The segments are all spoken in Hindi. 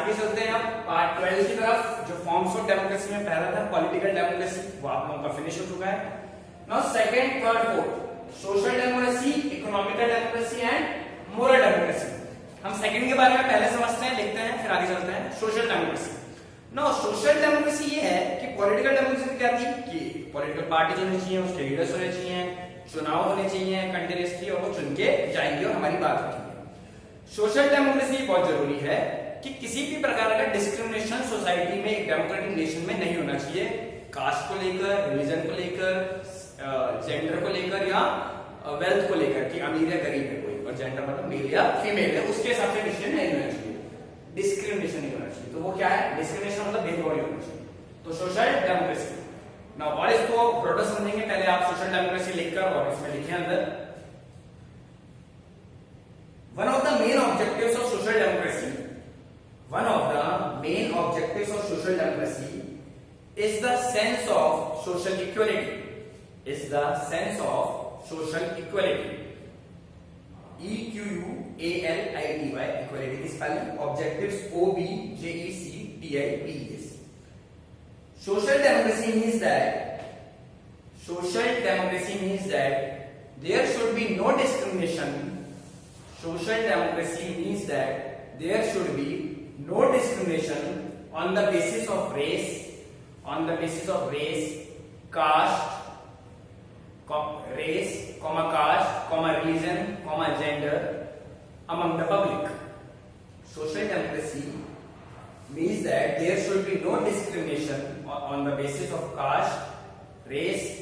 आगे चलते हैं अब पार्ट 12 की तरफ। जो फॉर्म्स ऑफ डेमोक्रेसी में पहला था पॉलिटिकल डेमोक्रेसी, वो आप लोगों का फिनिश हो चुका है। Now second, third, fourth, social democracy, economical democracy and moral democracy. हम सेकंड के बारे में पहले समझते हैं, लिखते हैं, फिर आगे चलते हैं। Social democracy. Now social democracy ये है कि पॉलिटिकल डेमोक्रेसी में क्या थी कि पॉलिटिकल पार्टी होनी चाहिए, उसके लीडर्स होने चाहिए, चुनाव होने चाहिए कंटिन्यूअसली, और वो चुन के जाएंगे और हमारी बात रखेंगे। सोशल डेमोक्रेसी बहुत जरूरी है कि किसी भी प्रकार का डिस्क्रिमिनेशन सोसाइटी में, एक डेमोक्रेटिक नेशन में नहीं होना चाहिए, कास्ट को लेकर, रिलीजन को लेकर, जेंडर को लेकर या वेल्थ को लेकर कि अमीर या गरीब है कोई, और जेंडर मतलब मेल या फीमेल है, उसके हिसाब से डिसीजन नहीं होना चाहिए, डिस्क्रिमिनेशन नहीं होना चाहिए। तो वो क्या है, डिस्क्रिमिनेशन मतलब भेदभाव नहीं होना चाहिए। तो सोशल डेमोक्रेसी। नाउ और इसको ब्रॉडर समझेंगे, पहले आप सोशल डेमोक्रेसी लिखकर और इसमें लिखे अंदर, one of the main objectives of social democracy, one of the main objectives of social democracy is the sense of social equality, is the sense of social equality, equality, equality की spelling, objectives objectives. Social democracy means that there should be no discrimination. Social democracy means that there should be no discrimination on the basis of race, caste, religion, gender among the public. Social democracy means that there should be no discrimination on the basis of caste, race,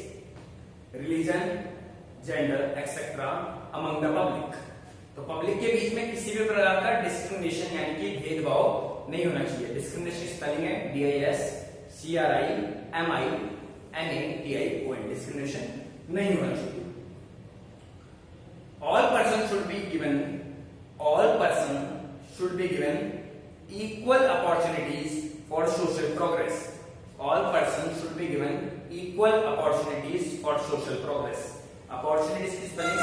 religion, gender, etc. among the public. तो पब्लिक के बीच में किसी भी प्रकार का डिस्क्रिमिनेशन यानी कि भेदभाव नहीं होना चाहिए। डिस्क्रिमिनेशन स्पेलिंग है DISCRIMINATION, डिस्क्रिमिनेशन नहीं होना चाहिए। All persons should be given equal opportunities for social progress. All persons should be given equal opportunities for social progress. Opportunities की स्पेलिंग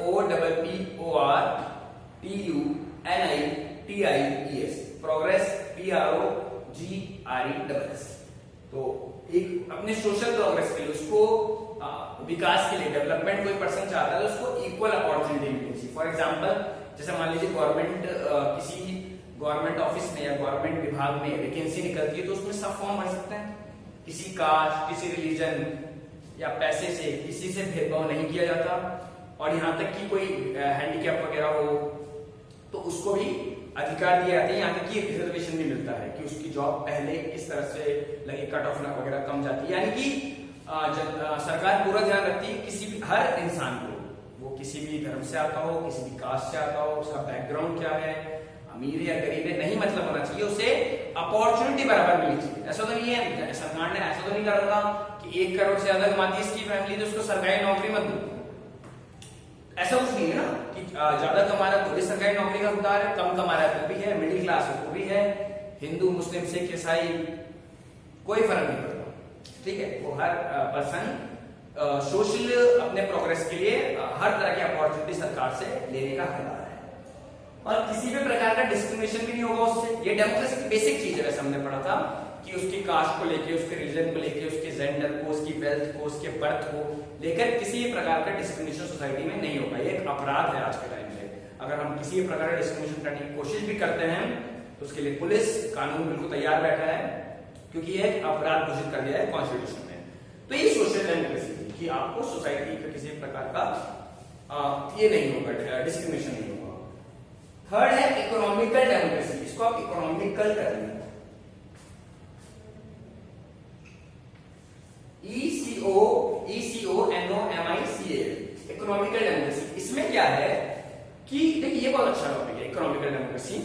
OPPORTUNITIES, प्रोग्रेस PROGRESS। तो एक अपने सोशल प्रोग्रेस के लिए, उसको विकास के लिए, डेवलपमेंट कोई पर्सन चाहता है तो उसको इक्वल अपॉर्चुनिटी मिलनी चाहिए। फॉर एग्जांपल, जैसे मान लीजिए किसी गवर्नमेंट ऑफिस में या गवर्नमेंट विभाग में वैकेंसी निकलती है तो उसमें सब फॉर्म भर सकते हैं। किसी कास्ट, किसी रिलीजन या पैसे से किसी से भेदभाव नहीं किया जाता, और यहाँ तक कि कोई हैंडीकैप वगैरह हो तो उसको भी अधिकार दिए जाते हैं। यहाँ तक कि रिजर्वेशन भी मिलता है कि उसकी जॉब पहले किस तरह से लगे, कट ऑफ वगैरह कम जाती है। यानी कि सरकार पूरा ध्यान रखती है किसी भी हर इंसान को, वो किसी भी धर्म से आता हो, किसी भी कास्ट से आता हो, उसका बैकग्राउंड क्या है, अमीर या गरीब है, नहीं मतलब होना चाहिए, उसे अपॉर्चुनिटी बराबर मिलनी चाहिए। ऐसा तो नहीं है, सरकार ने ऐसा तो नहीं कर रहा कि 1 करोड़ से ज्यादा कमाती है इसकी फैमिली तो उसको सरकारी नौकरी मत दो। ऐसा कुछ नहीं है ना कि ज्यादा कमा रहा है तो भी सरकारी नौकरी का हकदार है, कम कमा रहा है तो भी है, मिडिल क्लास है तो भी है, हिंदू, मुस्लिम, सिख, ईसाई, कोई फर्क नहीं पड़ता। ठीक है, वो हर पर्सन सोशल अपने प्रोग्रेस के लिए हर तरह की अपॉर्चुनिटी सरकार से लेने का हकदार है, और किसी भी प्रकार का डिस्क्रिमिनेशन भी नहीं होगा उससे। ये डेमोक्रेसी की बेसिक चीज है। वैसे हमने पढ़ा था कि उसकी कास्ट को लेके, उसके रिलीजन को लेके, उसके जेंडर को, उसकी वेल्थ को, उसके बर्थ को लेकर किसी भी प्रकार का डिस्क्रिमिनेशन सोसाइटी में नहीं होगा। ये एक अपराध है आज के टाइम में। अगर हम किसी भी प्रकार का डिस्क्रिमिनेशन करने की कोशिश भी करते हैं तो उसके लिए पुलिस, कानून बिल्कुल तैयार बैठा है, क्योंकि ये एक अपराध घोषित कर दिया है कॉन्स्टिट्यूशन में। तो ये सोशल डेमोक्रेसी थी कि आपको सोसाइटी का किसी प्रकार का ये नहीं होगा, डिस्क्रिमिनेशन नहीं होगा। थर्ड है इकोनॉमिकल डेमोक्रेसी। इसको आप इकोनॉमिकल कर लेंगे, ECONOMICAL, इकोनॉमिकल डेमोक्रेसी। इसमें क्या है कि देखिए, ये बहुत अच्छा टॉपिक है इकोनॉमिकल डेमोक्रेसी,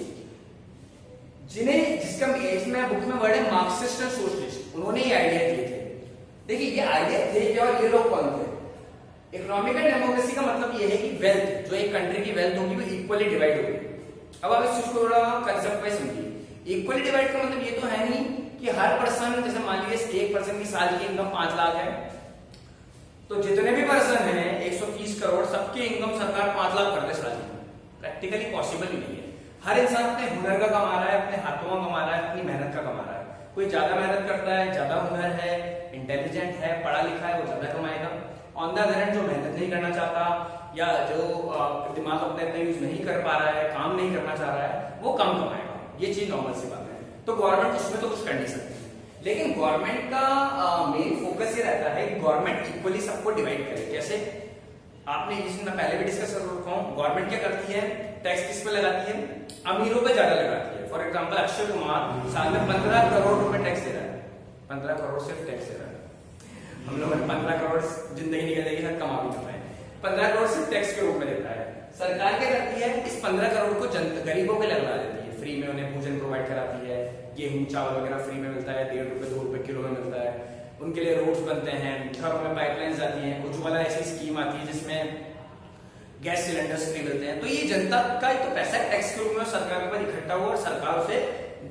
जिसका इसमें बुक में वर्ड है मार्क्सिस्ट और सोशलिस्ट, उन्होंने ये आइडिया दिए थे। देखिए, ये आइडिया थे क्या, और ये लोग कौन थे? इकोनॉमिकल डेमोक्रेसी का मतलब ये है कि वेल्थ, जो एक कंट्री की वेल्थ होगी वो इक्वली डिवाइड होगी। अब आप इस चीज को थोड़ा कंसेप्ट वाइज समझिए। इक्वली डिवाइड का मतलब ये तो है नहीं कि हर पर्सन, जैसे मान लीजिए एक पर्सन की साल की इनकम 5 लाख है, तो जितने भी पर्सन हैं 130 करोड़, सबकी इनकम सरकार 5 लाख कर दे साल की। प्रैक्टिकली पॉसिबल ही नहीं है। हर इंसान अपने हुनर का कमा रहा है, अपने हाथों का कमा रहा है, अपनी मेहनत का कमा रहा है। कोई ज्यादा मेहनत करता है, ज्यादा हुनर है, इंटेलिजेंट है, पढ़ा लिखा है, वो ज्यादा कमाएगा। ऑन द अदर हैंड जो मेहनत नहीं करना चाहता या जो दिमाग अपने अपने यूज नहीं कर पा रहा है, काम नहीं करना चाह रहा है, वो कम कमाएगा। ये चीज नॉर्मल सी बात है। तो गवर्नमेंट इसमें तो कुछ कर नहीं सकती, लेकिन गवर्नमेंट का मेन फोकस ये रहता है कि गवर्नमेंट इक्वली सबको डिवाइड करे। कैसे? आपने जिसमें मैं पहले भी डिस्कस कर रखा हूँ, गवर्नमेंट क्या करती है, टैक्स किस पे लगाती है? अमीरों पे ज्यादा लगाती है। फॉर एग्जांपल अक्षय कुमार साल में 15 करोड़ रुपए टैक्स दे रहा है, 15 करोड़ सिर्फ टैक्स दे रहा है। हम लोग 15 करोड़ जिंदगी निकल जाएगी, सर कमा भी कमाए, 15 करोड़ सिर्फ टैक्स के रूप में देता है। सरकार क्या करती है, इस 15 करोड़ को गरीबों पे लगवा देती है, फ्री में उन्हें भोजन प्रोवाइड कराती है, गेहूं चावल वगैरह फ्री में मिलता है, 1.5 रुपए 2 रुपए किलो में मिलता है, उनके लिए रोड्स बनते हैं, घरों में पाइपलाइंस जाती हैं, उज्ज्वला ऐसी स्कीम आती है जिसमें गैस सिलेंडर्स फ्री मिलते हैं। तो ये जनता का ही तो पैसा है, टैक्स के रूप में सरकार के ऊपर इकट्ठा हुआ और सरकार उसे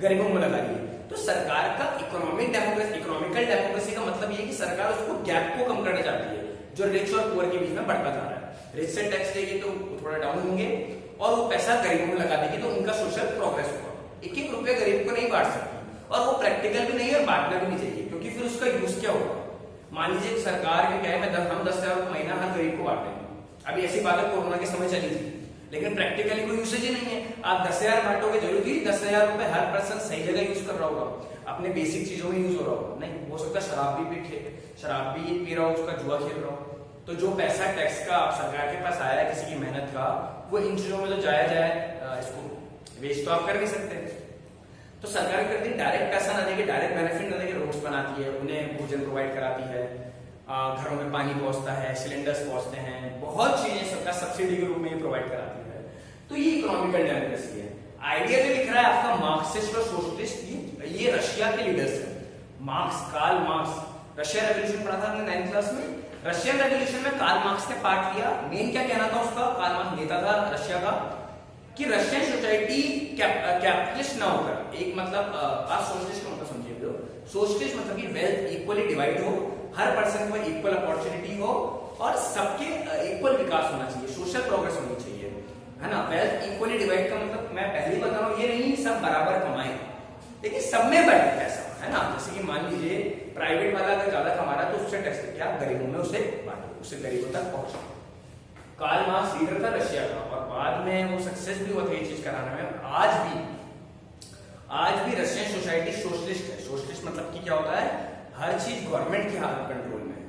गरीबों में लगा रही है। तो सरकार का इकोनॉमिकल डेमोक्रेसी का मतलब ये कि सरकार उसको गैप को कम करना चाहती है जो रिच और पुअर के बीच में बढ़ता जा रहा है। रिच से टैक्स लेगी तो थोड़ा डाउन होंगे और वो पैसा गरीबों में लगा देगी तो उनका सोशल प्रोग्रेस होगा। एक एक रुपया गरीब को नहीं बांट सकती और वो प्रैक्टिकल भी नहीं है और बांटना भी नहीं चाहिए, क्योंकि फिर उसका यूज क्या होगा? मान लीजिए सरकार के क्या है, हम 10,000 महीना हर गरीब को बांटेंगे। अभी ऐसी बात है, कोरोना के समय चली थी, लेकिन प्रैक्टिकली कोई यूसेज ही नहीं है। आप 10,000 बांटोगे, जरूरी 10,000 रुपए हर पर्सन सही जगह यूज कर रहा होगा, अपने बेसिक चीजों में यूज हो रहा होगा? नहीं, हो सकता है शराब भी पी रहा हो, उसका जुआ खेल रहा हो। तो जो पैसा टैक्स का सरकार के पास आया है किसी की मेहनत का, वो इन चीजों में तो जाया जाए, इसको वेस्ट तो आप कर नहीं सकते। तो सरकार करती है डायरेक्ट पैसा ना देके, डायरेक्ट बेनिफिट ना देके रोड्स बनाती है, उन्हें भोजन प्रोवाइड कराती है, घरों में पानी पहुंचता है, सिलेंडर्स पहुंचते हैं, बहुत चीजें सरकार सब्सिडी के रूप में प्रोवाइड कराती है। तो ये इकोनॉमिकल डेमोक्रेसी है। आइडिया जो लिख रहा है आपका मार्क्सिस्ट और सोशलिस्ट, ये रशिया के लीडर्स हैं। कार्ल मार्क्स, रशिया रेवोल्यूशन पढ़ा था हमने 9th क्लास में। रशियन रेवोल्यूशन में कार्ल मार्क्स ने पार्ट लिया। मेन क्या कहना था उसका? कार्ल मार्क्स नेता था रशिया का, कि रशियन सोसाइटी कैपिटलिस्ट ना होकर एक मतलब आप सोशलिस्ट का मतलब समझिए, सोशलिस्ट मतलब कि वेल्थ इक्वली डिवाइड हो, हर पर्सन को इक्वल अपॉर्चुनिटी हो और सबके इक्वल विकास होना चाहिए, सोशल प्रोग्रेस होनी चाहिए, है ना। वेल्थ इक्वली डिवाइड का मतलब मैं पहले ही बता रहा हूँ, ये नहीं सब बराबर कमाए, लेकिन सब में बटे पैसा, है ना। जैसे कि मान लीजिए प्राइवेट वाला अगर ज्यादा कमा रहा है तो उससे टैक्स क्या गरीबों में उसे बांटो, उससे गरीबों तक पहुंचाओ। कार्ल मार्क्स लीडर था रशिया का और बाद में वो सक्सेस भी हुआ था ये चीज कराने में। आज भी रशियन सोसाइटी सोशलिस्ट है। सोशलिस्ट मतलब कि क्या होता है? हर चीज गवर्नमेंट के हाथ में कंट्रोल में,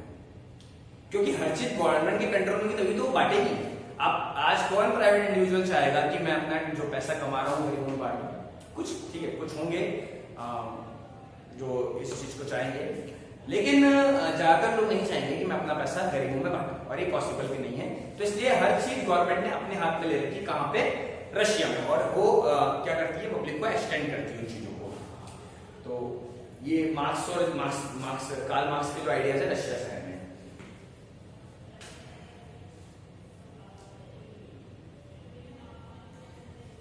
क्योंकि हर चीज गवर्नमेंट के कंट्रोल में तभी तो वो बांटेगी। आप आज कौन प्राइवेट इंडिविजुअल चाहेगा कि मैं अपना जो पैसा कमा रहा हूँ गरीबों में बांटूं? कुछ ठीक है, कुछ होंगे जो इस चीज को चाहेंगे, लेकिन ज्यादातर लोग नहीं चाहेंगे कि मैं अपना पैसा गरीबों में बांटूं, और ये पॉसिबल भी नहीं है। तो इसलिए हर चीज गवर्नमेंट ने अपने हाथ में ले रखी, कहां पे? रशिया में। और वो क्या करती है? पब्लिक को एक्सटेंड करती है उन चीजों को। तो ये कार्ल मार्क्स के जो आइडियाज है रशिया से आए हैं।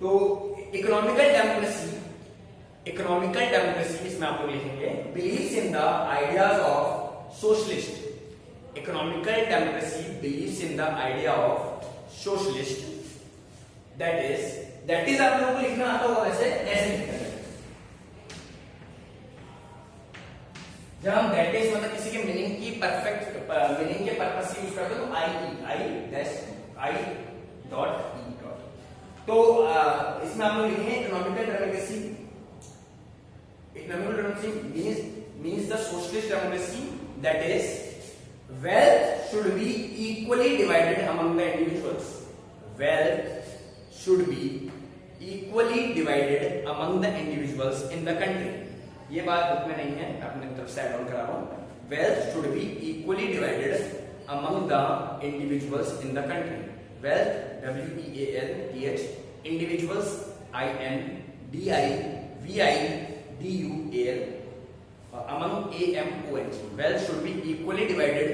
तो इकोनॉमिकल डेमोक्रेसी इसमें आप लोग लिखेंगे believes in the ideas of socialist. Economical democracy believes in the idea of socialist, that is आप लोगों को लिखना आता होगा वैसे, ऐसे लिखना है। जब हम दैट इज मतलब किसी के मीनिंग की परफेक्ट मीनिंग के पर्पस से यूज करते हो तो आई डॉट ई डॉट। तो इसमें आप लोग लिखेंगे economical democracy means the socialist democracy, that is wealth should be equally divided among the individuals. Wealth should be equally divided among the individuals in the country. ये बात बुक में नहीं है, अपने तरफ से ऐड ऑन करा रहा हूं। Wealth should be equally divided among the individuals in the country. Wealth, W-E-A-L-T-H, individuals, I-N-D-I-V-I-D-U-A-L, among A-M-O-N-G. Wealth should be equally divided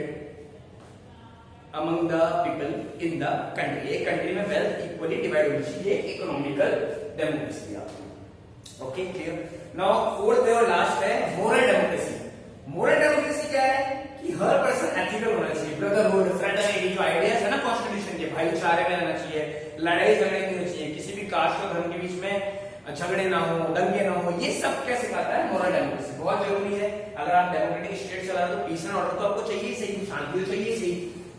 among the people in the country. एक कंट्री में वेल्थ इक्वली डिवाइड होनी चाहिए, economical democracy. Okay, clear. Now fourth और लास्ट है मोरल डेमोक्रेसी। मोरल डेमोक्रेसी क्या है? कि हर पर्सन एथिकल होना चाहिए, ब्रदरहुड, फ्रेटर्निटी, जो आइडियाज है ना कॉन्स्टिट्यूशन के भाईचारे में रहना चाहिए, लड़ाई झगड़े नहीं होनी चाहिए, किसी भी कास्ट और धर्म के बीच में झगड़े ना हो, दंगे ना हो, ये सब क्या सिखाता है? Moral democracy. बहुत जरूरी है। अगर आप डेमोक्रेटिक स्टेट चला रहे हो तो पीस एंड ऑर्डर तो आपको चाहिए सही, शांति तो चाहिए सही,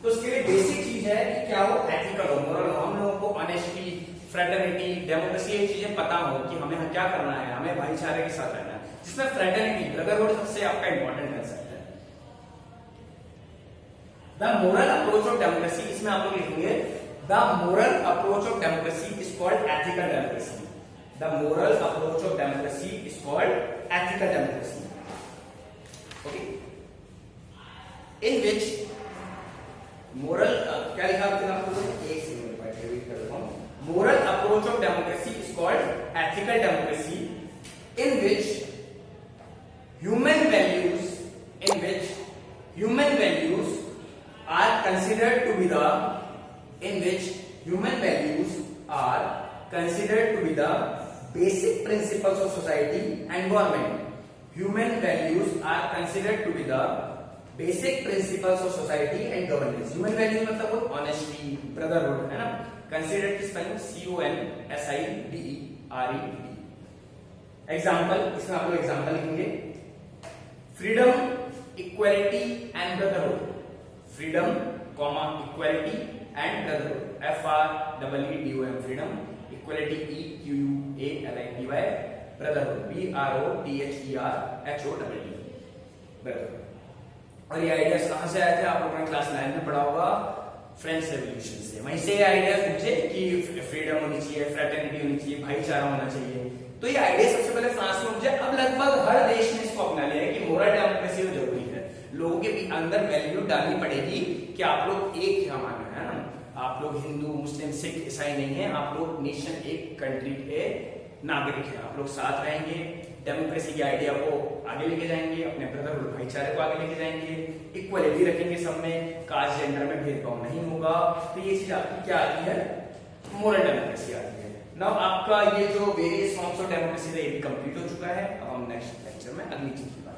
तो उसके लिए बेसिक चीज है कि क्या हो? एथिकल हो, मोरल हो, हम लोगों को ऑनेस्टी, फ्रेटर्निटी, डेमोक्रेसी, ये चीजें पता हो कि हमें क्या करना है, हमें भाईचारे के साथ रहना है, जिसमें फ्रेटर्निटी, ब्रदरहुड सबसे आपका इंपॉर्टेंट कंसेप्ट है। The moral approach of democracy, इसमें आप लोग लिखेंगे the moral approach of democracy is called ethical democracy. The moral approach of democracy is called ethical democracy. Okay, in which moral क्या लिखा आपने? आपको एक सेकंड रिपीट कर देता हूं। Moral approach of democracy is called ethical democracy in which human values are considered to be the basic principles of society and government. Human values are considered to be the basic principles of society and governance. Human values मतलब honesty, brotherhood, है ना? Considered की spelling CONSIDERED। एग्जाम्पल, इसमें आप लोग एग्जाम्पल लिखेंगे freedom, equality and brotherhood. Freedom, comma, equality and brotherhood, FREEDOM, freedom, equality EQUALITY, brotherhood, BROTHERHOOD, brotherhood. और ये आइडियाज कहां से आए थे? आप लोगों ने क्लास 9 में पढ़ा होगा, फ्रेंच रेवोल्यूशन से। वहीं से आइडियाज पूछे कि फ्रीडम होनी चाहिए, फ्रेटर्निटी होनी चाहिए, भाईचारा होना चाहिए। तो ये आइडिया सबसे पहले फ्रांस में मुझे, अब लगभग हर देश ने इसको अपना लिया है कि मोरल डेमोक्रेसी तो जरूरी है, लोगों के भी अंदर वैल्यू डालनी पड़ेगी कि आप लोग एक जमाना है ना, आप लोग हिंदू, मुस्लिम, सिख, ईसाई नहीं है, आप लोग नेशन, एक कंट्री के नागरिक है, आप लोग साथ रहेंगे, डेमोक्रेसी की आइडिया को आगे लेके जाएंगे, अपने ब्रदरहुड, भाईचारे को आगे लेके जाएंगे, इक्वलिटी रखेंगे सब में, कास्ट जेंडर में भेदभाव नहीं होगा। तो ये चीज आपकी क्या आती है? मोरल डेमोक्रेसी आती है। नाउ आपका ये जो वेरियस फॉर्म्स ऑफ डेमोक्रेसी है ये भी कंप्लीट हो चुका है। अब हम नेक्स्ट लेक्चर में अगली चीज की बात